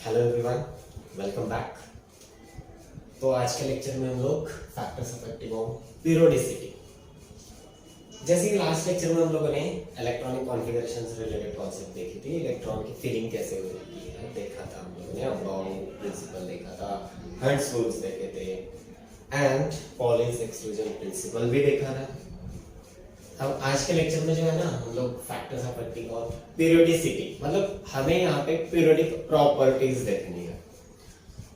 Hello everyone, welcome back. तो आज के लेक्चर में हम लोग फैक्टर्स अफेक्टिंग ऑन पीरियोडिसिटी, जैसे कि लास्ट लेक्चर में हम लोगों ने इलेक्ट्रॉनिक कॉन्फ़िगरेशन से रिलेटेड कॉन्सेप्ट देखी थी। इलेक्ट्रॉन की फीलिंग कैसे होती है देखा था हम लोगों ने, अबाउट प्रिंसिपल देखा था, हर्ट्ज रूल्स देखे थे एंड पॉलिंस एक्सक्लूजन प्रिंसिपल भी देखा था। अब आज के लेक्चर में जो है ना, हम लोग फैक्टर्स अफेक्टिंग ऑन पीरियोडिसिटी, मतलब हमें यहाँ पे पीरियोडिक प्रॉपर्टीज देखनी है।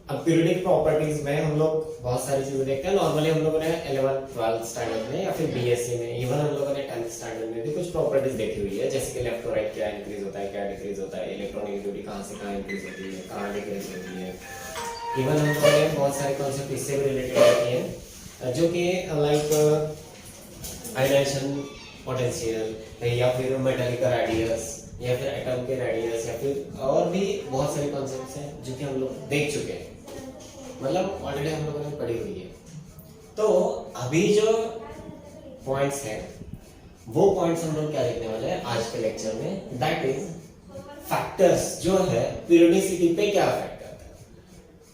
अब पीरियोडिक प्रॉपर्टीज में हम लोग बहुत सारी चीजें देखते हैं। नॉर्मली हम लोगों ने 11th 12th स्टैंडर्ड में या फिर बीएससी में, इवन हम लोगों ने 10th स्टैंडर्ड में भी कुछ प्रॉपर्टीज देखी हुई है, जैसे कि लेफ्ट और राइट क्या इंक्रीज होता है, क्या डिक्रीज होता है, इलेक्ट्रॉनिक कहाँ से कहाँ इंक्रीज होती है, कहाँ डिक्रीज होती है। इवन हम लोगों ने बहुत सारे कॉन्सेप्ट इससे भी रिलेटेड देखे हैं, जो कि लाइक आयनाइजेशन पोटेंशियल या फिर मेटालिक रेडियस या फिर एटम के रेडियस या फिर और भी बहुत सारे कॉन्सेप्ट्स हैं जो कि हम लोग देख चुके हैं, मतलब ऑलरेडी हम लोगों ने पढ़ी हुई है। तो अभी जो पॉइंट्स हैं वो पॉइंट्स हम लोग क्या देखने वाले हैं आज के लेक्चर में, दैट इज फैक्टर्स जो है पीरियोडिसिटी पे क्या अफेक्ट करता है।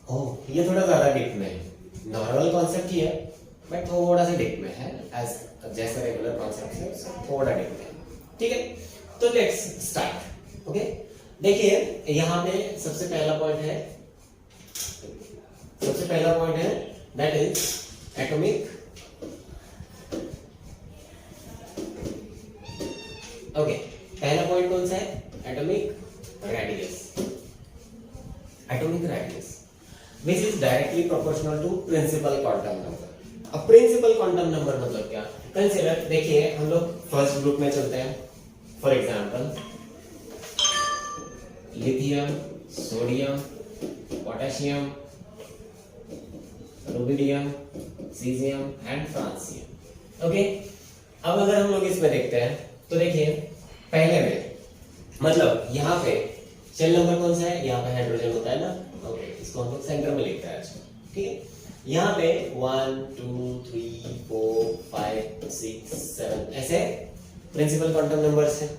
ओह, ये थोड़ा ज्यादा डीप में है, नॉर्मल कॉन्सेप्ट ही है बट थोड़ा सा डीप में है, एज जैसे रेगुलर कॉन्सेप्ट है थोड़ा डीप में। ठीक है, तो लेट्स स्टार्ट। ओके, देखिए यहाँ पे सबसे पहला पॉइंट है दैट इज एटॉमिक। ओके, पहला पॉइंट कौन सा है? Atomic radius. Atomic radius which is directly proportional to principal quantum number. अब प्रिंसिपल क्वांटम नंबर मतलब क्या? कंसीडर, देखिए हम लोग फर्स्ट ग्रुप में चलते हैं। For example lithium, sodium, potassium, rubidium, caesium and francium. Okay, अब अगर हम लोग इसमें देखते हैं तो देखिए पहले में मतलब यहाँ पे शेल नंबर कौन सा है? यहाँ पे हाइड्रोजन होता है ना। ओके, इसको हम लोग सेंटर में लिखते हैं। ठीक है, यहाँ पे 1 2 3 4 5 6 7 ऐसे प्रिंसिपल क्वांटम नंबर्स हैं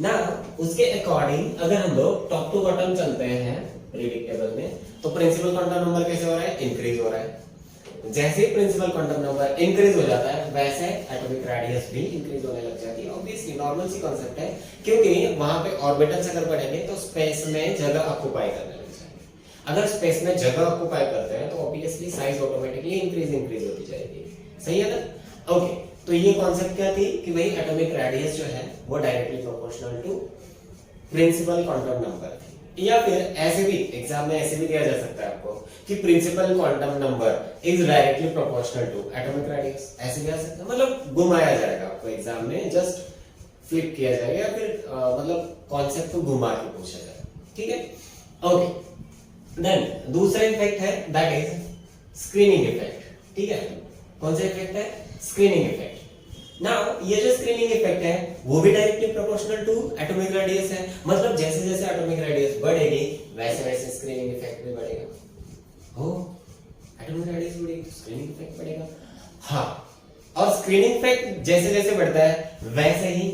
ना। उसके अकॉर्डिंग अगर हम लोग टॉप टू बॉटम चलते हैं पीरियोडिक टेबल में, तो प्रिंसिपल क्वांटम नंबर कैसे हो रहा है? इंक्रीज हो रहा है। जैसे ही प्रिंसिपल क्वांटम नंबर इंक्रीज हो जाता है वैसे एटॉमिक रेडियस भी इंक्रीज होने लग जाती है। ऑब्वियसली नॉर्मल सी कॉन्सेप्ट है, क्योंकि वहां पे ऑर्बिटल्स अगर बढ़ेंगे तो स्पेस में जगह ऑक्युपाई करने लग जाएगी। अगर स्पेस में जगह ऑक्युपाई करते हैं तो ऑब्वियसली साइज ऑटोमेटिकली इंक्रीज होती जाएगी। सही है ना? ओके, तो ये कॉन्सेप्ट क्या थी कि भाई एटॉमिक रेडियस जो है वो directly proportional to principal quantum number थी। या फिर ऐसे भी एग्जाम में ऐसे भी दिया जा सकता है आपको कि principal quantum number is directly proportional to atomic radius, ऐसे भी आ सकता है। मतलब घुमाया जाएगा आपको एग्जाम में, जस्ट फ्लिप किया जाएगा या फिर मतलब कॉन्सेप्ट को घुमा के पूछा जाएगा। ठीक है, ओके। देन दूसरा इफेक्ट है दैट इज स्क्रीनिंग इफेक्ट। ठीक है, कौन सा इफेक्ट है? Screening effect. नाउ ये जो स्क्रीनिंग इफेक्ट है वो भी directly proportional to atomic radius है। मतलब जैसे जैसे एटॉमिक रेडियस बढ़ेगी वैसे वैसे स्क्रीनिंग इफेक्ट भी बढ़ेगा। हो, एटॉमिक रेडियस बढ़ेगी तो स्क्रीनिंग इफेक्ट बढ़ेगा। हाँ, और स्क्रीनिंग इफेक्ट जैसे जैसे बढ़ता है वैसे ही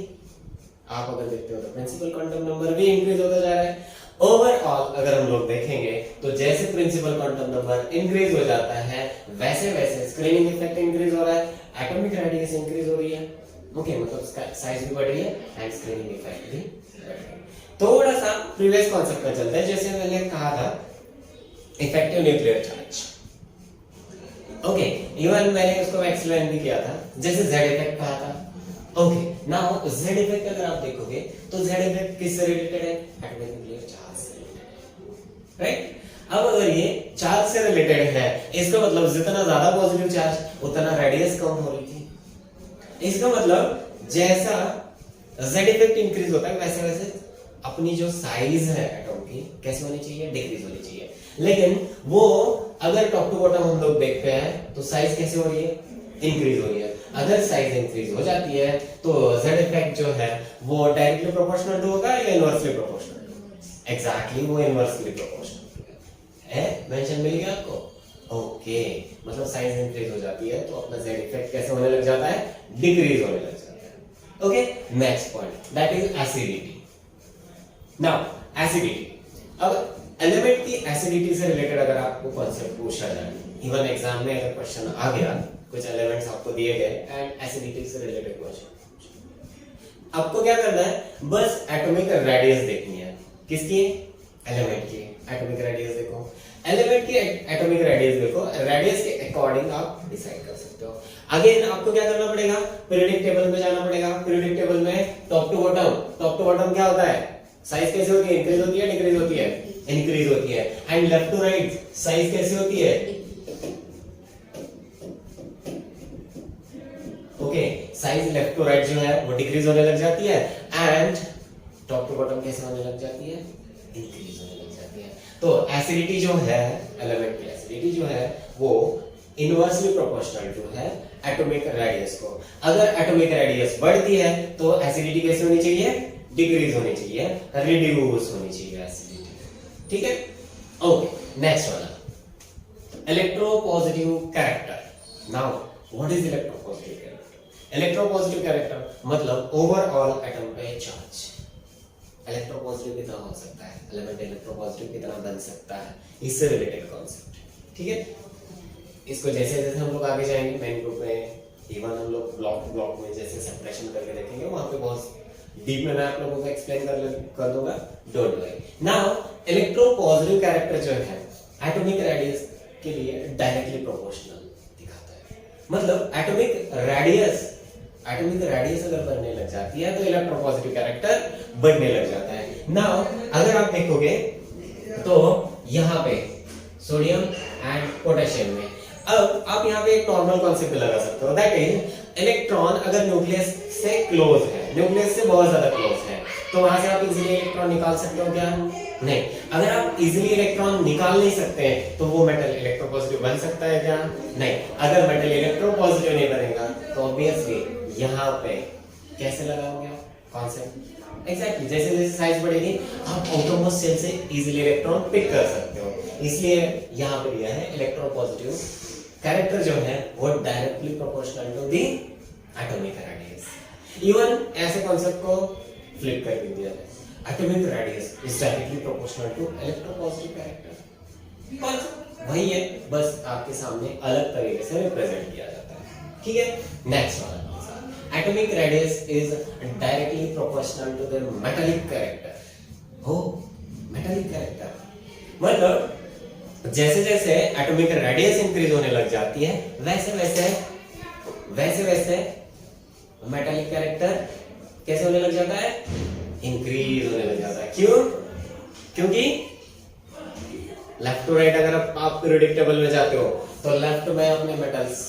आप अगर देखते हो तो प्रिंसिपल क्वांटम नंबर भी इंक्रीज होता जा रहा है। ओवरऑल अगर हम लोग देखेंगे तो जैसे प्रिंसिपल क्वांटम नंबर इंक्रीज हो जाता है वैसे वैसे स्क्रीनिंग इफेक्ट इंक्रीज हो रहा है, एटॉमिक रेडियस इंक्रीज हो रही है। ओके, मतलब साइज भी बढ़ रही है एंड स्क्रीनिंग इफेक्ट भी बढ़ रही है। थोड़ा सा प्रीवियस कॉन्सेप्ट में चलते हैं, जैसे मैंने कहा था effective nuclear charge. Okay, even मैंने उसको एक्सप्लेन भी किया था, जैसे जेड इफेक्ट कहा था। ओके, नाउ जेड इफेक्ट अगर आप देखोगे तो जेड इफेक्ट किससे रिलेटेड है? एटॉमिक न्यूक्लियर चार्ज से रिलेटेड, राइट? अब अगर ये चार्ज से रिलेटेड है, इसका मतलब जितना ज्यादा पॉजिटिव चार्ज उतना रेडियस कम हो रही थी। इसका मतलब जैसा जेड इफेक्ट इंक्रीज होता है वैसे वैसे अपनी जो साइज है एटॉम की कैसे होनी चाहिए? डिक्रीज होनी चाहिए। लेकिन वो अगर टॉप टू बॉटम हम लोग देखते हैं तो साइज कैसे हो रही है? इंक्रीज हो रही है। अगर साइज इंक्रीज हो जाती है तो जेड इफेक्ट जो है वो डायरेक्टली प्रोपोर्शनल टू होगा या इनवर्सली प्रोपोर्शनल? एग्जैक्टली, वो इनवर्सली प्रोपोर्शनल है। मेंशन मिल गया आपको? ओके, मतलब साइज इंक्रीज हो जाती है तो अपना जेड इफेक्ट कैसे होने लग जाता है? डिक्रीज होने लग जाता है। Okay, next point that is acidity. Now acidity, अब एलिमेंट एसिडिटी से रिलेटेड अगर आपको कॉन्सेप्ट पूछा जाए, इवन एग्जाम में अगर क्वेश्चन आ गया, कुछ एलिमेंट्स आपको दिए गए एंड एसिडिटी से रिलेटेड क्वेश्चन, आपको क्या करना है, बस एटॉमिक रेडियस देखनी है। किसकी? एलिमेंट की एटॉमिक रेडियस देखो, एलिमेंट की एटॉमिक रेडियस देखो, रेडियस के अकॉर्डिंग आप डिसाइड कर सकते हो। अगेन आपको क्या करना पड़ेगा, पीरियोडिक टेबल में जाना पड़ेगा। पीरियोडिक टेबल में टॉप टू बॉटम क्या होता है, साइज कैसे होती है, इंक्रीज होती है, डिक्रीज होती है, इंक्रीज होती है। And left to right size कैसे होती है, okay, size left to right जो है वो डिक्रीज होने लग जाती है एंड टॉप टू बॉटम कैसे होने लग जाती है, इंक्रीज होने लग जाती है। तो एसिडिटी जो है, एलिमेंट की एसिडिटी जो है वो इनवर्सली प्रोपोर्शनल टू है एटॉमिक रेडियस को। अगर एटॉमिक रेडियस बढ़ती है तो एसिडिटी कैसे होनी चाहिए, डिक्रीज होनी चाहिए, रिड्यूस होनी चाहिए एसिडिटी। ठीक है, ओके। नेक्स्ट वाला, electropositive character. Now what is electropositive character? Electropositive character मतलब ओवरऑल एटम पे चार्ज इलेक्ट्रोपॉजिटिव कितना हो सकता है, एलिमेंट इलेक्ट्रोपॉजिटिव कितना बन सकता है, इससे रिलेटेड कॉन्सेप्ट। ठीक है, इसको जैसे जैसे हम लोग आगे जाएंगे मेन ग्रुप में, इवन हम लोग ब्लॉक में जैसे सेपरेशन करके देखेंगे, वहां पे बहुत डीप में मैं आप लोगों को एक्सप्लेन कर दूंगा, don't worry. Now electropositive character जो है एटॉमिक रेडियस के लिए डायरेक्टली प्रोपोर्शनल दिखाता है। मतलब एटॉमिक रेडियस अगर बढ़ने लग जाती है तो इलेक्ट्रोपॉजिटिव कैरेक्टर बढ़ने लग जाता है। नाउ अगर आप देखोगे तो यहाँ पे सोडियम एंड पोटेशियम में, अब आप यहाँ पे एक नॉर्मल कॉन्सेप्ट लगा सकते हो, दैट इज इलेक्ट्रॉन अगर न्यूक्लियस से क्लोज है, न्यूक्लियस से बहुत ज्यादा क्लोज है, तो वहां से आप इजीली इलेक्ट्रॉन निकाल सकते हो क्या? नहीं। अगर आप इजीली इलेक्ट्रॉन निकाल नहीं सकते हैं तो वो मेटल इलेक्ट्रोपॉजिटिव बन सकता है क्या? नहीं। अगर मेटल इलेक्ट्रोपॉजिटिव नहीं बनेगा तो ऑब्वियसली यहाँ पे कैसे लगाओगे आप कॉन्सेप्ट? एग्जैक्टली जैसे जैसे साइज बढ़ेगी आप आउटरमोस्ट शेल से इजीली इलेक्ट्रॉन पिक कर सकते हो, इसलिए यहाँ पे दिया है इलेक्ट्रोपॉजिटिव कैरेक्टर जो है वो directly proportional to the atomic radius. Even ऐसे कॉन्सेप्ट को फ्लिप करके दिया है, atomic radius is directly proportional to electropositive character. Concept वही है, बस आपके सामने अलग तरीके से रिप्रेजेंट किया जाता है। ठीक है, नेक्स्ट वाला atomic radius is directly proportional to the metallic character. हो metallic character मतलब जैसे जैसे एटॉमिक रेडियस इंक्रीज होने लग जाती है वैसे वैसे मेटालिक कैरेक्टर कैसे होने लग जाता है, इंक्रीज होने लग जाता है। क्यों? क्योंकि लेफ्ट टू राइट अगर आप पीरियोडिक टेबल में जाते हो तो लेफ्ट में अपने मेटल्स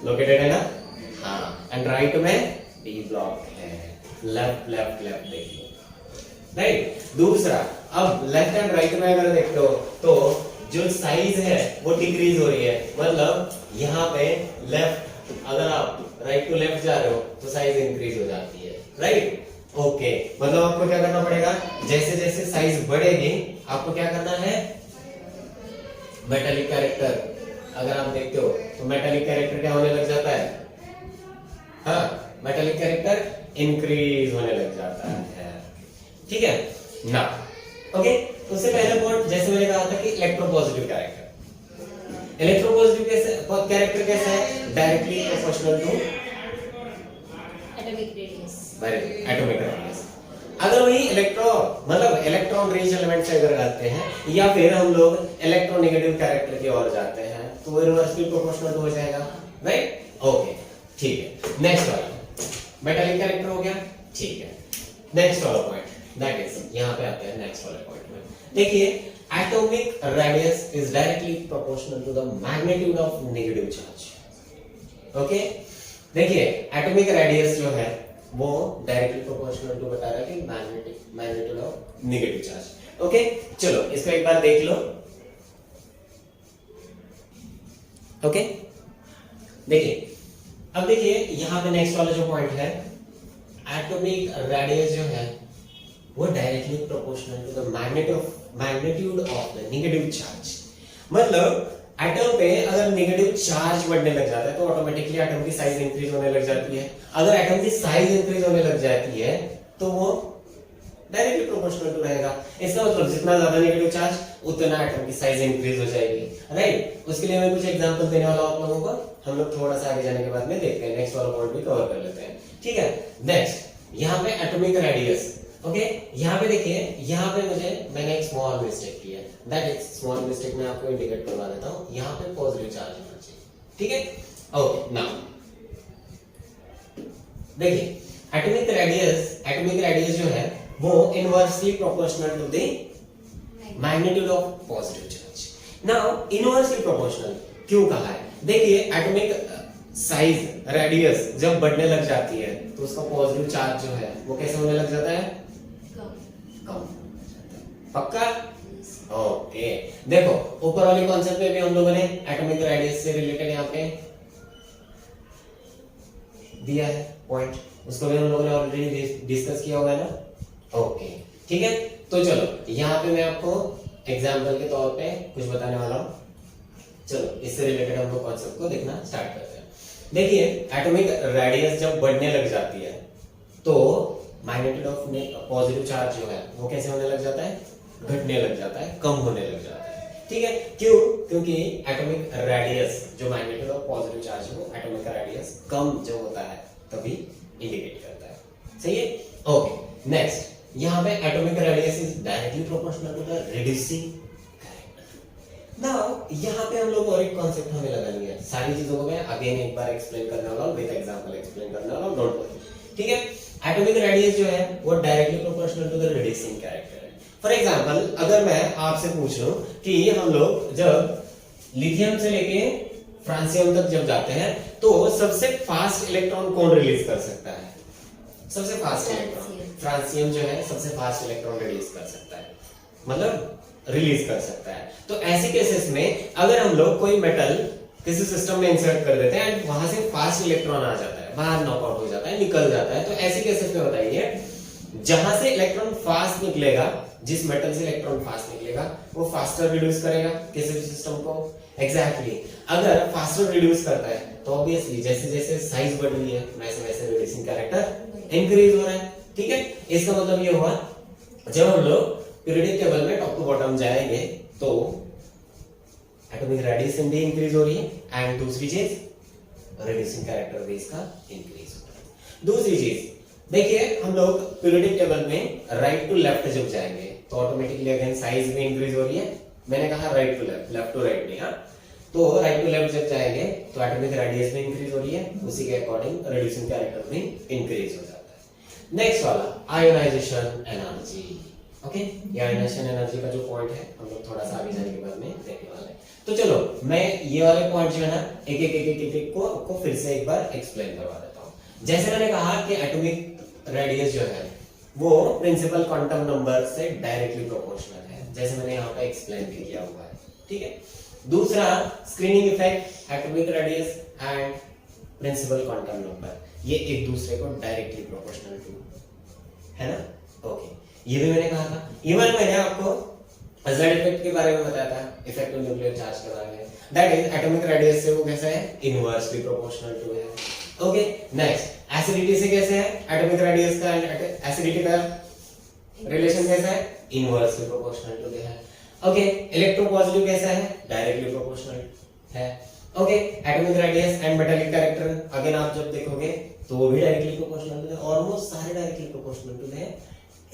लोकेटेड है ना, हाँ, एंड राइट में डी ब्लॉक है, लेफ्ट देखिए, राइट। दूसरा, अब लेफ्ट एंड राइट में अगर देखते हो तो जो साइज है वो डिक्रीज हो रही है, मतलब यहाँ पे लेफ्ट अगर आप राइट टू लेफ्ट जा रहे हो तो साइज इंक्रीज हो जाती है, राइट। ओके, मतलब आपको क्या करना पड़ेगा, जैसे जैसे साइज बढ़ेगी आपको क्या करना है, मेटालिक कैरेक्टर अगर आप देखते हो तो मेटालिक कैरेक्टर क्या होने लग जाता है, हाँ, मेटालिक कैरेक्टर इंक्रीज होने लग जाता है। ठीक है ना, ओके। तो उससे पहले पॉइंट जैसे मैंने कहा था कि इलेक्ट्रोपॉजिटिव कैरेक्टर, इलेक्ट्रोपॉजिटिव कैरेक्टर कैसा है, directly proportional to atomic radius. अगर वही मतलब इलेक्ट्रॉन रिच एलिमेंट से अगर आते हैं या फिर हम लोग इलेक्ट्रोनेगेटिव कैरेक्टर की ओर जाते हैं तो वो इनवर्सली प्रोपोर्शनल हो जाएगा, राइट। ओके, ठीक है। नेक्स्ट वाला मेटालिक कैरेक्टर हो गया, ठीक है। नेक्स्ट वाला पॉइंट दैट इज, यहां पे आते हैं नेक्स्ट वाले पॉइंट में। देखिए, atomic radius is directly proportional to the magnitude of negative charge. Okay, देखिए एटॉमिक रेडियस जो है वो डायरेक्टली प्रोपोर्शनल टू बता रहा है कि magnitude of negative charge. Okay, चलो इसको एक बार देख लो। ओके, देखिए अब देखिए यहां पे नेक्स्ट वाला जो पॉइंट है, एटॉमिक रेडियस जो है वो directly proportional to the magnitude of the negative charge. मतलब एटम पे अगर नेगेटिव चार्ज बढ़ने लग जाता है तो ऑटोमेटिकली एटम की साइज इंक्रीज होने लग जाती है। अगर एटम की साइज इंक्रीज होने लग जाती है तो वो डायरेक्टली प्रोपोर्शनल टू रहेगा। इसका मतलब जितना ज्यादा नेगेटिव चार्ज उतना एटम की साइज इंक्रीज हो जाएगी, राइट। उसके लिए मैं कुछ एग्जांपल देने वाला हूं आप लोगों को, हम लोग थोड़ा सा आगे जाने के बाद में देखते हैं, नेक्स्ट वाला पॉइंट भी कवर कर लेते हैं, ठीक है। नेक्स्ट यहाँ पे एटॉमिक रेडियस, ओके। यहाँ पे देखिए, यहाँ पे मैंने एक स्मॉल मिस्टेक की है, दैट इज स्मॉल मिस्टेक मैं आपको इंडिकेट करवा देता हूँ। यहाँ पे पॉजिटिव चार्ज होना चाहिए, ठीक है। ओके, नाउ देखिए एटॉमिक रेडियस जो है वो inversely proportional to the magnitude of positive charge. Now inversely proportional क्यों कहा है? देखिए एटॉमिक साइज रेडियस जब बढ़ने लग जाती है तो उसका पॉजिटिव चार्ज जो है वो कैसे होने लग जाता है? कम। पक्का? ओके, देखो ऊपर वाली कॉन्सेप्ट में भी हम लोगों ने एटॉमिक रेडियस से रिलेटेड यहाँ पे दिया है पॉइंट, उसको भी हम लोगों ने ऑलरेडी डिस्कस किया होगा ना। ओके, ठीक है। तो चलो यहाँ पे मैं आपको एग्जांपल के तौर पे कुछ बताने वाला हूँ। चलो इससे रिलेटेड हम लोग कॉन्सेप्ट को देखना स्टार्ट करते हैं। देखिए एटॉमिक रेडियस जब बढ़ने लग जाती है तो मैग्नीट्यूड ऑफ पॉजिटिव चार्ज जो है वो कैसे होने लग जाता है? घटने लग जाता है, कम होने लग जाता है, ठीक है। क्यों? क्योंकि एटॉमिक रेडियस जो मैग्नीट्यूड ऑफ पॉजिटिव चार्ज है वो एटॉमिक रेडियस कम जो होता है तभी इंडिकेट करता है, सही है। ओके, नेक्स्ट यहाँ पे atomic radius is directly proportional to the reducing character. Now यहाँ पे हम लोग और एक कॉन्सेप्ट हमें लगानी है, सारी चीजों को मैं अगेन एक बार एक्सप्लेन करने वाला हूँ, विद एग्जांपल एक्सप्लेन करने वाला हूँ, डोंट वरी, ठीक है। एटॉमिक रेडियस जो है वो directly proportional to the reducing character है। फॉर एग्जांपल अगर मैं आपसे पूछ लूं कि हम लोग जब लिथियम से लेके फ्रांसियम तक जब जाते हैं तो सबसे फास्ट इलेक्ट्रॉन कौन रिलीज कर सकता है? सबसे फास्ट इलेक्ट्रॉन फ्रांसियम जो है सबसे फास्ट इलेक्ट्रॉन रिलीज कर सकता है, मतलब रिलीज कर सकता है। तो ऐसे केसेस में अगर हम लोग कोई मेटल किसी सिस्टम में इंसर्ट कर देते हैं एंड वहां से फास्ट इलेक्ट्रॉन आ जाता है, बाहर नॉकआउट हो जाता है, निकल जाता है, तो ऐसे केसेस में बताइए जहां से इलेक्ट्रॉन फास्ट निकलेगा, जिस मेटल से इलेक्ट्रॉन फास्ट निकलेगा वो फास्टर रिड्यूस करेगा किसी भी सिस्टम को। एग्जैक्टली अगर फास्टर रिड्यूस करता है तो ऑब्वियसली जैसे जैसे साइज बढ़ रही है वैसे वैसे रिड्यूसिंग कैरेक्टर इंक्रीज हो रहा है, ठीक है। इसका मतलब ये हुआ जब हम लोग पीरियोडिक टेबल में टॉप टू बॉटम जाएंगे तो एटॉमिक रेडियस भी इंक्रीज हो रही है एंड दूसरी चीज रिड्यूसिंग कैरेक्टर भी इसका इंक्रीज हो रहा है। दूसरी चीज देखिए हम लोग पीरियोडिक टेबल में राइट टू लेफ्ट जब जाएंगे तो ऑटोमेटिकली अगेन साइज भी इंक्रीज हो रही है। मैंने कहा right to left, left to right नहीं, हाँ। तो राइट टू लेफ्ट जब जाएंगे तो एटॉमिक रेडियस भी इंक्रीज हो रही है, उसी के अकॉर्डिंग रिड्यूसिंग कैरेक्टर भी इंक्रीज हो जाता है। नेक्स्ट वाला आयोनाइजेशन एनर्जी, ओके। ये आयोनाइजेशन एनर्जी का जो पॉइंट है हम लोग थोड़ा सा आगे जाने के बाद में देखने वाले हैं। तो चलो मैं ये वाले पॉइंट जो है ना एक को आपको फिर से एक बार एक्सप्लेन करवा देता हूँ। जैसे मैंने कहा कि एटॉमिक रेडियस जो है वो प्रिंसिपल क्वांटम नंबर से डायरेक्टली प्रोपोर्शनल है, जैसे मैंने यहाँ पे एक्सप्लेन भी किया हुआ है, ठीक है। दूसरा screening effect, atomic radius and principal quantum number, ये एक दूसरे को डायरेक्टली प्रोपोर्शनल टू है ना, ओके। ये भी मैंने कहा था। इवन मैंने आपको हज़ार्ड इफेक्ट के बारे में बताया था, इफेक्टिव न्यूक्लियर चार्ज के बारे में, दैट इज एटॉमिक रेडियस से वो कैसा है? इनवर्सली प्रोपोर्शनल टू है, ओके। नेक्स्ट एसिडिटी से कैसे है? एटॉमिक रेडियस का एसिडिटी का रिलेशन कैसा है? इनवर्सली प्रोपोर्शनल टू है, ओके। इलेक्ट्रोपॉजिटिव कैसा है? डायरेक्टली प्रोपोर्शनल है, okay. Atomic radius and metallic character again आप जब देखोगे तो वो भी डायरेक्टली प्रोपोर्शनल है, ऑलमोस्ट सारे डायरेक्टली प्रोपोर्शनल टू है,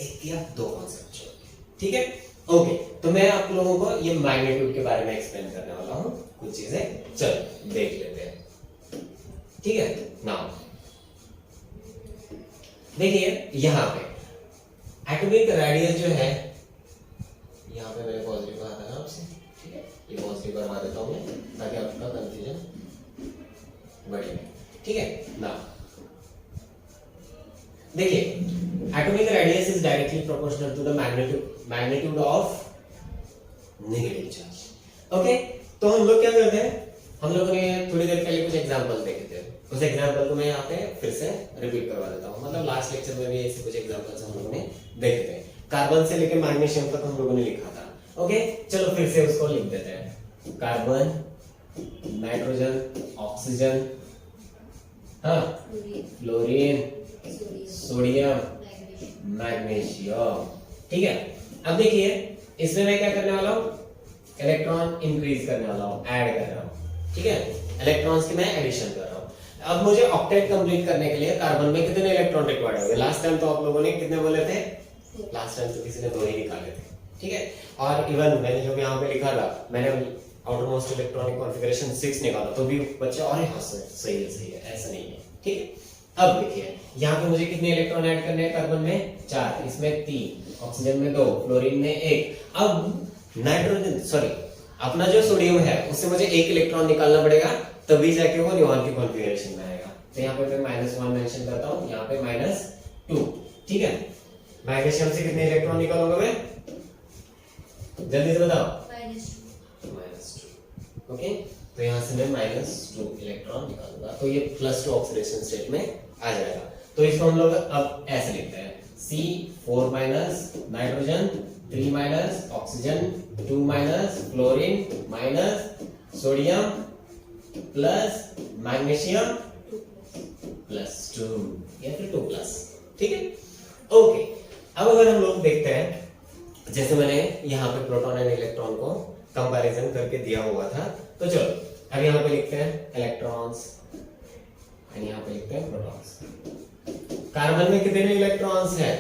एक या दो कॉन्सेप्ट छोड़, ठीक है, ओके। तो मैं आप लोगों को ये मैग्नीट्यूड के बारे में एक्सप्लेन करने वाला हूं, कुछ चीजें चलो देख लेते हैं, ठीक है। नाउ देखिए यहाँ पे एटॉमिक रेडियस जो है, यहाँ पे मैंने पॉजिटिव कहा था ना आपसे, ठीक है, ये पॉजिटिव करवा देता हूं मैं ताकि आपका कंफ्यूजन बढ़े, ठीक है। नाउ देखिए atomic radius is directly proportional to the magnitude of negative charge, okay. तो हम लोग क्या करते हैं, हम लोगों ने थोड़ी देर पहले कुछ एग्जांपल देखे थे, उस एग्जांपल को मैं यहाँ पे फिर से रिपीट करवा देता हूँ, मतलब लास्ट लेक्चर में भी ऐसे कुछ एग्जांपल्स हम लोगों ने देखे थे, कार्बन से लेकर मैग्नीशियम तक हम लोगों ने लिखा था, ओके। चलो फिर से उसको लिख देते हैं, कार्बन, नाइट्रोजन, ऑक्सीजन, हाँ, फ्लोरीन, सोडियम, मैग्नीशियम। ठीक है, अब देखिए इसमें मैं क्या करने वाला हूँ, इलेक्ट्रॉन इंक्रीज करने वाला हूँ, ऐड कर रहा हूँ। ठीक है, इलेक्ट्रॉन्स की मैं एडिशन कर रहा हूँ। अब मुझे ऑक्टेट कंप्लीट करने के लिए कार्बन में कितने इलेक्ट्रॉन रिक्वायर्ड होंगे? लास्ट टाइम तो आप लोगों ने कितने बोले थे? लास्ट टाइम तो किसी ने 2 ही निकाले थे। ठीक है, और इवन मैंने जो यहाँ पे लिखा था, मैंने आउटर मोस्ट इलेक्ट्रॉनिक कॉन्फ़िगरेशन 6 निकाला, तो भी बच्चे अरे हाँ सही है, ऐसा नहीं है। ठीक है, अब देखिए यहाँ पे मुझे कितने इलेक्ट्रॉन ऐड करने हैं? कार्बन में 4, इसमें 3, ऑक्सीजन में 2, फ्लोरीन में 1। अब नाइट्रोजन सॉरी अपना जो सोडियम है उससे मुझे 1 इलेक्ट्रॉन निकालना पड़ेगा, तभी जाके वो न्यूऑन की कॉन्फ़िगरेशन में आएगा। तो यहाँ पे मैं -1 मेंशन करता हूँ, यहाँ पे -2। ठीक है, मैग्नीशियम से कितने इलेक्ट्रॉन निकालूंगा मैं? जल्दी से बताओ। -2। ओके, तो यहाँ से मैं -2 इलेक्ट्रॉन निकालूंगा, तो ये +2 ऑक्सीडेशन स्टेट में आ जाएगा। तो इसको हम लोग अब ऐसे लिखते हैं, C4- nitrogen, 3- oxygen, 2- fluorine, sodium plus magnesium +2 या फिर 2+। ठीक है, ओके। अब अगर हम लोग देखते हैं, जैसे मैंने यहाँ पे प्रोटॉन एंड इलेक्ट्रॉन को कंपैरिजन करके दिया हुआ था, तो चलो अब यहाँ पे लिखते हैं इलेक्ट्रॉन्स एंड यहाँ पे लिखते हैं प्रोटॉन्स। कार्बन में कितने इलेक्ट्रॉन्स हैं?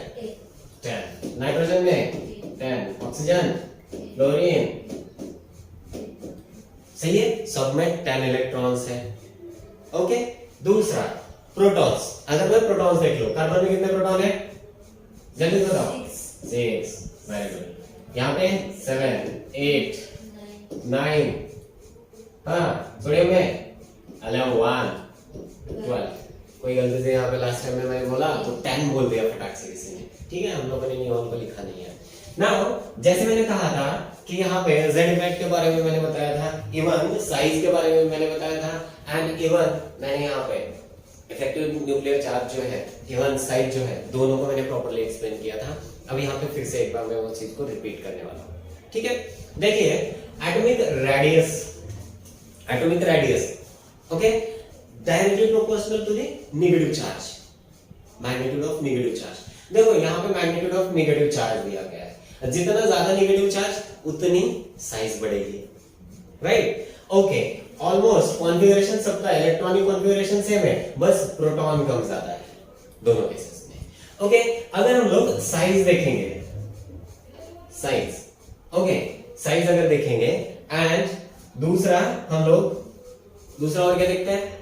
10। नाइट्रोजन में 10, ऑक्सीजन, फ्लोरीन, सही है, सब में 10 इलेक्ट्रॉन्स है। ओके, दूसरा प्रोटॉन्स। अगर मैं प्रोटॉन्स देख लो, कार्बन में कितने प्रोटॉन है? जल्दी बताओ। 6, वेरी गुड। यहाँ पे 7, 8, 9, हाँ, सोडियम में 11, 12। कोई गलती से यहाँ पे लास्ट टाइम में मैंने बोला तो 10 बोल दिया फटाक से किसी ने। ठीक है, हम लोगों ने नियॉन को लिखा नहीं है। नाउ जैसे मैंने कहा था कि यहाँ पे Z इफेक्ट के बारे में मैंने बताया था, इवन साइज के बारे में मैंने बताया था, एंड इवन मैंने यहाँ पे इफेक्टिव न्यूक्लियर चार्ज जो है, इवन साइज जो है, दोनों को मैंने प्रॉपर्ली एक्सप्लेन किया था। अब यहाँ पे फिर से एक बार मैं वो चीज को रिपीट करने वाला हूँ। ठीक है, देखिए atomic radius okay directly proportional to the negative charge, magnitude of negative charge. देखो यहाँ पे मैग्नीट्यूड ऑफ नेगेटिव चार्ज दिया गया है, जितना ज्यादा नेगेटिव चार्ज उतनी साइज बढ़ेगी, राइट? ओके, ऑलमोस्ट कॉन्फ़िगरेशन सबका इलेक्ट्रॉनिक कॉन्फ़िगरेशन सेम है, बस प्रोटॉन कम ज्यादा है दोनों केसेस में। ओके, अगर हम लोग साइज देखेंगे, साइज ओके, साइज अगर देखेंगे एंड दूसरा हम लोग दूसरा और क्या देखते हैं?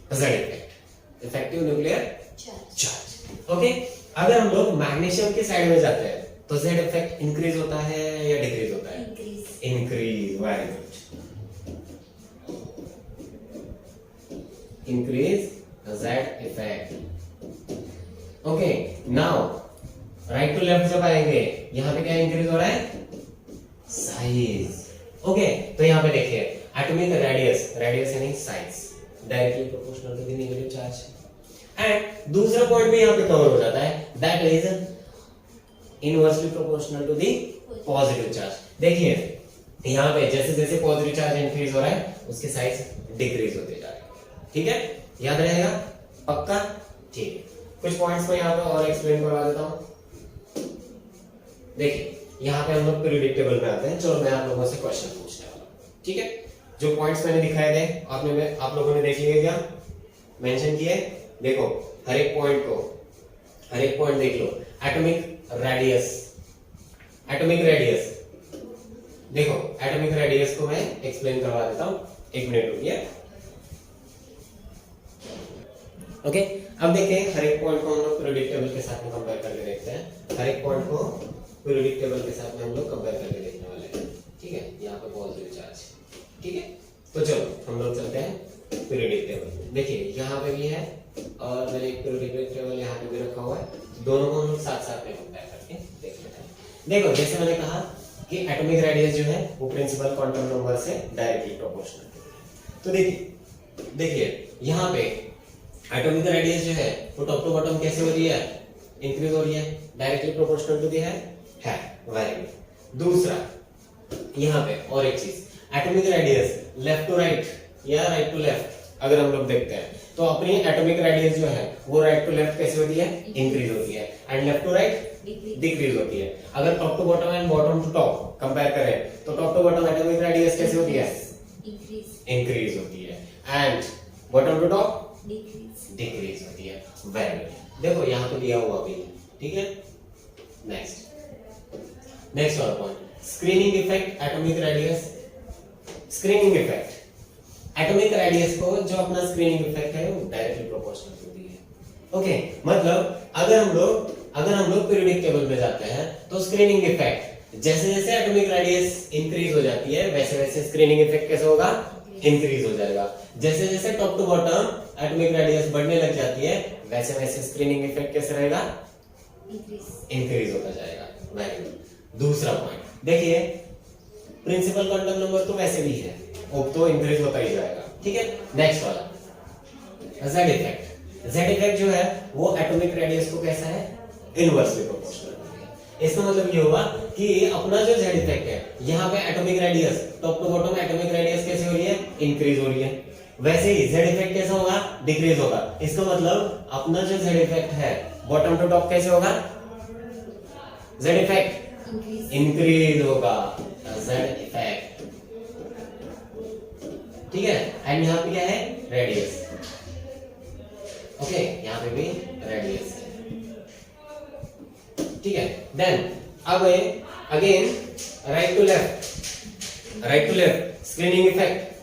Z effect, effective nuclear charge. Okay, अगर हम लोग मैग्नीशियम के साइड में जाते हैं तो Z इफेक्ट इंक्रीज होता है या डिक्रीज होता है? Increase, very good, increase Z effect. Okay, now right to left जब आएंगे, यहां पे क्या इंक्रीज हो रहा है? साइज। ओके, तो यहां पे देखिए एटॉमिक रेडियस यानी size directly proportional to the negative charge, and दूसरा पॉइंट भी यहां पे कवर हो जाता है, that is inversely proportional to the positive charge. देखिए यहां पे जैसे जैसे पॉजिटिव चार्ज इंक्रीज हो रहा है उसकी साइज डिक्रीज होते जा रही है। ठीक है, याद रहेगा पक्का? ठीक है, कुछ पॉइंट्स को यहां पे और एक्सप्लेन करवा देता हूं। देखिए यहाँ पे हम लोग पीरियोडिक टेबल में आते हैं। चलो मैं आप लोगों से क्वेश्चन पूछने वाला हूँ। ठीक है, जो पॉइंट्स मैंने दिखाए थे आप लोगों ने देख लिए क्या? मेंशन किए? देखो हर एक पॉइंट देख लो। एटॉमिक रेडियस देखो, एटॉमिक रेडियस को मैं एक्सप्लेन करवा देता हूँ, 1 मिनट रुकिए। ओके, अब देखिए हर एक पॉइंट को हम लोग पीरियोडिक टेबल के साथ में कंपेयर करके देखते हैं। हर एक पॉइंट को पीरियोडिक टेबल के साथ में हम लोग कंपेयर करके देखने वाले हैं। ठीक है, यहाँ पे पॉजिटिव चार्ज। ठीक है, तो चलो हम लोग चलते हैं पीरियोडिक टेबल। देखिए यहाँ पे भी है और मैंने एक पीरियोडिक टेबल यहाँ पे भी रखा हुआ है, दोनों को हम लोग साथ साथ में कंपेयर करके देख लेते हैं। देखो जैसे मैंने कहा कि एटॉमिक रेडियस जो है वो प्रिंसिपल क्वांटम नंबर से डायरेक्टली प्रोपोर्शनल है। तो देखिए यहाँ पे एटॉमिक रेडियस जो है वो टॉप टू बॉटम कैसे हो रही है? इंक्रीज हो रही है, डायरेक्टली प्रोपोर्शनल टू दी है, वेरी गुड। दूसरा यहाँ पे और एक चीज, atomic radius left to right या राइट टू लेफ्ट, अगर हम लोग देखते हैं तो अपनी एटॉमिक रेडियस जो है वो राइट टू लेफ्ट कैसे होती है, इंक्रीज होती है, and left to right decrease होती है। अगर top to bottom and bottom to top compare करें तो top to bottom atomic radius कैसे होती है, इंक्रीज होती है, and bottom to top decrease होती है। वेरी गुड, देखो यहाँ पे दिया हुआ भी, ठीक है। नेक्स्ट वाला point, screening effect atomic radius. Screening effect atomic radius को जो अपना स्क्रीनिंग इफेक्ट है वो डायरेक्टली प्रोपोर्शनल होती है। ओके, मतलब अगर हम लोग पीरियोडिक टेबल में जाते हैं तो स्क्रीनिंग इफेक्ट जैसे जैसे एटॉमिक रेडियस इंक्रीज हो जाती है वैसे वैसे स्क्रीनिंग इफेक्ट कैसे होगा, इंक्रीज हो जाएगा। जैसे जैसे top to bottom atomic radius बढ़ने लग जाती है वैसे वैसे स्क्रीनिंग इफेक्ट कैसे रहेगा, इंक्रीज होता जाएगा। Very good. दूसरा पॉइंट देखिए, प्रिंसिपल क्वांटम नंबर तो वैसे भी है, अब तो इंक्रीज होता ही जाएगा, ठीक है। नेक्स्ट वाला जेड इफेक्ट। जेड इफेक्ट जो है वो एटॉमिक रेडियस को कैसा है, इनवर्सली प्रोपोर्शनल है। इसका मतलब ये हुआ कि अपना जो जेड इफेक्ट है यहाँ पे atomic radius top to bottom atomic radius कैसे हो रही है, इंक्रीज हो रही है, वैसे ही जेड इफेक्ट कैसा होगा, डिक्रीज होगा। इसका मतलब अपना जो जेड इफेक्ट है बॉटम टू टॉप कैसे होगा, जेड इफेक्ट इंक्रीज होगा, जेड इफेक्ट, ठीक है। एंड यहाँ पे क्या है, रेडियस, ओके, यहाँ पे भी रेडियस है, ठीक है। देन अब again right to left screening effect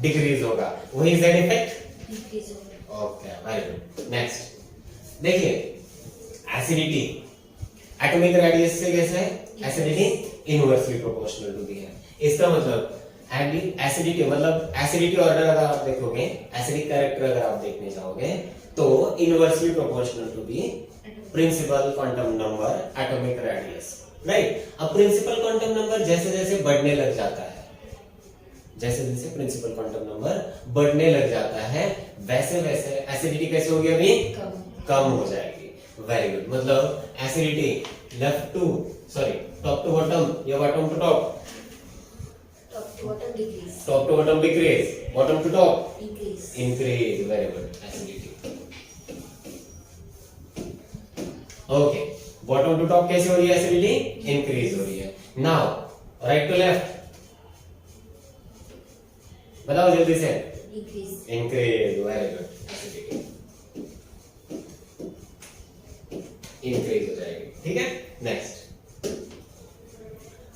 decrease होगा, वही Z effect, okay, very good. Next देखिए, एसिडिटी एटॉमिक रेडियस से कैसे है, acidity inversely proportional to the है। इसका मतलब एसिडिटी मतलब एसिडिटी ऑर्डर अगर आप देखोगे, एसिडिक कैरेक्टर अगर आप देखने जाओगे तो inversely proportional to the principal quantum number atomic radius, right. अब प्रिंसिपल क्वांटम नंबर जैसे जैसे बढ़ने लग जाता है, जैसे जैसे प्रिंसिपल क्वांटम नंबर बढ़ने लग जाता है वैसे वैसे एसिडिटी कैसे होगी, अभी कम हो जाएगी। वेरी गुड, मतलब acidity left to top to bottom या bottom to top, top to bottom decrease, bottom to top increase. Very good, acidity, okay. Bottom to top कैसे हो रही है, एसिडिटी इंक्रीज हो रही है। नाउ राइट टू लेफ्ट बताओ जल्दी से, increase, very good, acidity increase हो जाएगी, ठीक है। Next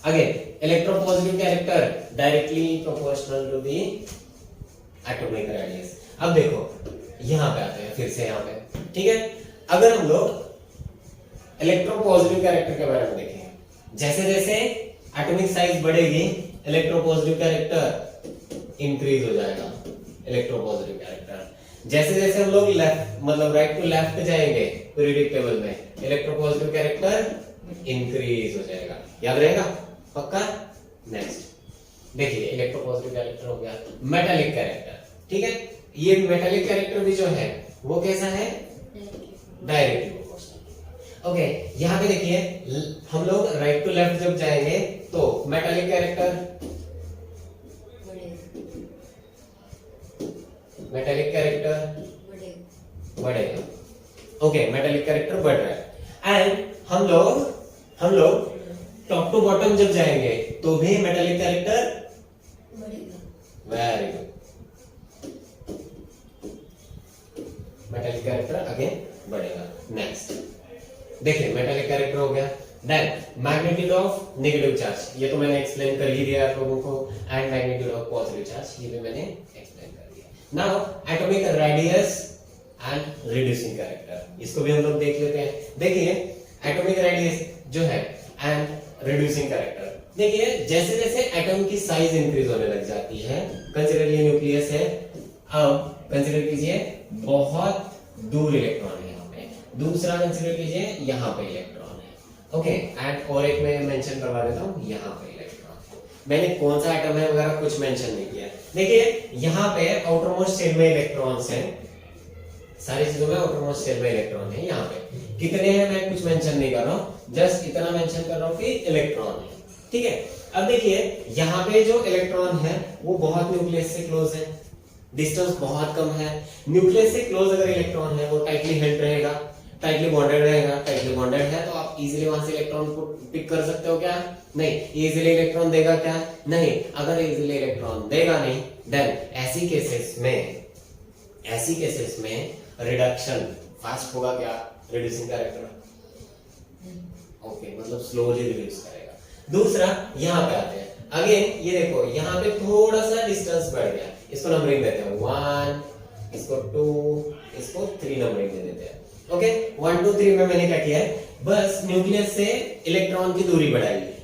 again electropositive character directly proportional to the atomic radius. अब देखो यहां पे आते हैं फिर से यहाँ पे, ठीक है। अगर हम लोग इलेक्ट्रोपॉजिटिव कैरेक्टर के बारे में देखें, जैसे जैसे एटॉमिक साइज बढ़ेगी इलेक्ट्रोपॉजिटिव कैरेक्टर इंक्रीज हो जाएगा, इलेक्ट्रोपॉजिटिव कैरेक्टर। जैसे जैसे हम लोग लेफ्ट मतलब राइट टू लेफ्ट जाएंगे पीरियोडिक टेबल में, इलेक्ट्रोपॉजिटिव कैरेक्टर इंक्रीज हो जाएगा, याद रहेगा पक्का। नेक्स्ट देखिए, इलेक्ट्रोपॉजिटिव कैरेक्टर हो गया, मेटालिक कैरेक्टर, ठीक है। ये मेटालिक कैरेक्टर भी जो है वो कैसा है, डायरेक्टली प्रोपोर्शनल। ओके, यहाँ पे देखिए हम लोग राइट टू लेफ्ट जब जाएंगे तो मेटालिक कैरेक्टर बढ़ेगा, ओके, मेटालिक कैरेक्टर बढ़ रहा है। एंड हम लोग टॉप टू बॉटम जब जाएंगे तो भी मेटालिक कैरेक्टर बढ़ेगा, very good, metallic character again बढ़ेगा। नेक्स्ट देखिए, मेटालिक कैरेक्टर हो गया। Then magnitude of negative charge, ये तो मैंने एक्सप्लेन कर ही दिया आप लोगों को, and magnitude of positive charge, ये भी मैंने एक्सप्लेन कर दिया। Now atomic radius and reducing character, इसको भी हम लोग देख लेते हैं। देखिए एटॉमिक रेडियस जो है एंड रिड्यूसिंग कैरेक्टर, देखिए जैसे जैसे एटम की साइज इंक्रीज होने लग जाती है, कंसीडर ये न्यूक्लियस है, अब कंसीडर कीजिए बहुत दूर इलेक्ट्रॉन है यहाँ पे, दूसरा कंसीडर कीजिए यहाँ पे इलेक्ट्रॉन है, ओके। एंड और एक मैं मेंशन करवा देता हूँ, यहाँ पे इलेक्ट्रॉन है, मैंने कौन सा एटम है वगैरह कुछ मेंशन नहीं किया। देखिए यहाँ पे आउटर मोस्ट शेल में इलेक्ट्रॉन्स हैं, सारी चीजों में आउटर मोस्ट शेल में इलेक्ट्रॉन है। यहाँ पे कितने हैं मैं कुछ मेंशन नहीं कर रहा हूँ, जस्ट इतना मेंशन कर रहा हूँ कि इलेक्ट्रॉन है, ठीक है। अब देखिए यहाँ पे जो इलेक्ट्रॉन है वो बहुत न्यूक्लियस से क्लोज है, डिस्टेंस बहुत कम है। न्यूक्लियस से क्लोज अगर इलेक्ट्रॉन है वो टाइटली हेल्ड रहेगा, टाइटली बॉन्डेड रहेगा। टाइटली बॉन्डेड है तो आप इजीली वहां से इलेक्ट्रॉन को पिक कर सकते हो क्या? नहीं। इजीली इलेक्ट्रॉन देगा क्या? नहीं। अगर इजीली इलेक्ट्रॉन देगा नहीं, देन ऐसी केसेस में रिडक्शन फास्ट होगा क्या? रिड्यूसिंग कैरेक्टर, ओके, मतलब स्लोली रिड्यूस करेगा। दूसरा यहाँ पे आते हैं, अगेन ये देखो यहाँ पे थोड़ा सा डिस्टेंस बढ़ गया, इसको नंबरिंग देते हैं 1, इसको 2, इसको 3 नंबरिंग दे देते हैं। ओके, 1 2 3 में मैंने क्या किया है, बस न्यूक्लियस से इलेक्ट्रॉन की दूरी बढ़ाई है।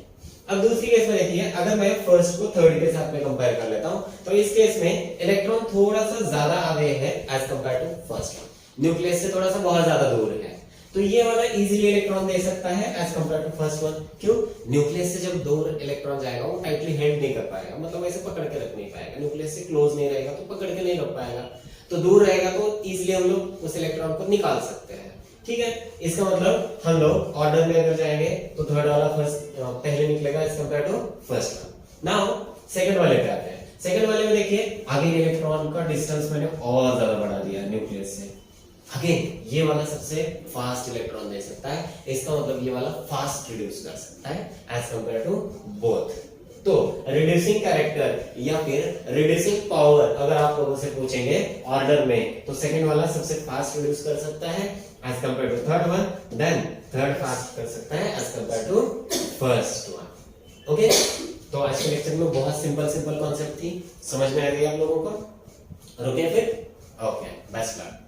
अब दूसरी केस में देखिए, अगर मैं फर्स्ट को थर्ड के साथ में कंपेयर कर लेता हूं तो इस केस में इलेक्ट्रॉन थोड़ा सा ज्यादा आगे है as compare to first one, nucleus से थोड़ा सा बहुत ज्यादा दूर है, तो ये वाला इजीली इलेक्ट्रॉन दे सकता है as compare to first one. क्यों? न्यूक्लियस से जब दूर इलेक्ट्रॉन जाएगा वो टाइटली हेल्ड नहीं कर पाएगा, मतलब ऐसे पकड़ के रख नहीं पाएगा। न्यूक्लियस से क्लोज नहीं रहेगा तो पकड़ के नहीं रख पाएगा, तो दूर रहेगा तो इजीली हम लोग उस इलेक्ट्रॉन को निकाल सकते हैं। ठीक है, इसका मतलब हम लोग ऑर्डर में अगर जाएंगे तो थर्ड वाला फर्स्ट पहले निकलेगा as compare to first one. Now second वाले पे आते हैं। सेकंड वाले में देखिए आगे इलेक्ट्रॉन का डिस्टेंस मैंने और ज्यादा बढ़ा दिया न्यूक्लियस से। अगेन ये वाला सबसे फास्ट इलेक्ट्रॉन दे सकता है, इसका मतलब ये वाला फास्ट रिड्यूस कर सकता है एज कंपेयर टू बोथ। तो रिड्यूसिंग कैरेक्टर या फिर रिड्यूसिंग पावर अगर आप लोगों से पूछेंगे ऑर्डर में, तो सेकंड वाला सबसे फास्ट रिड्यूस कर सकता है as compare to third one, then third fast कर सकता है as compare to first one. Okay, तो आज के लेक्चर में बहुत सिंपल कॉन्सेप्ट थी, समझ में आ गई आप लोगों को? रुके फिर? Okay, best luck.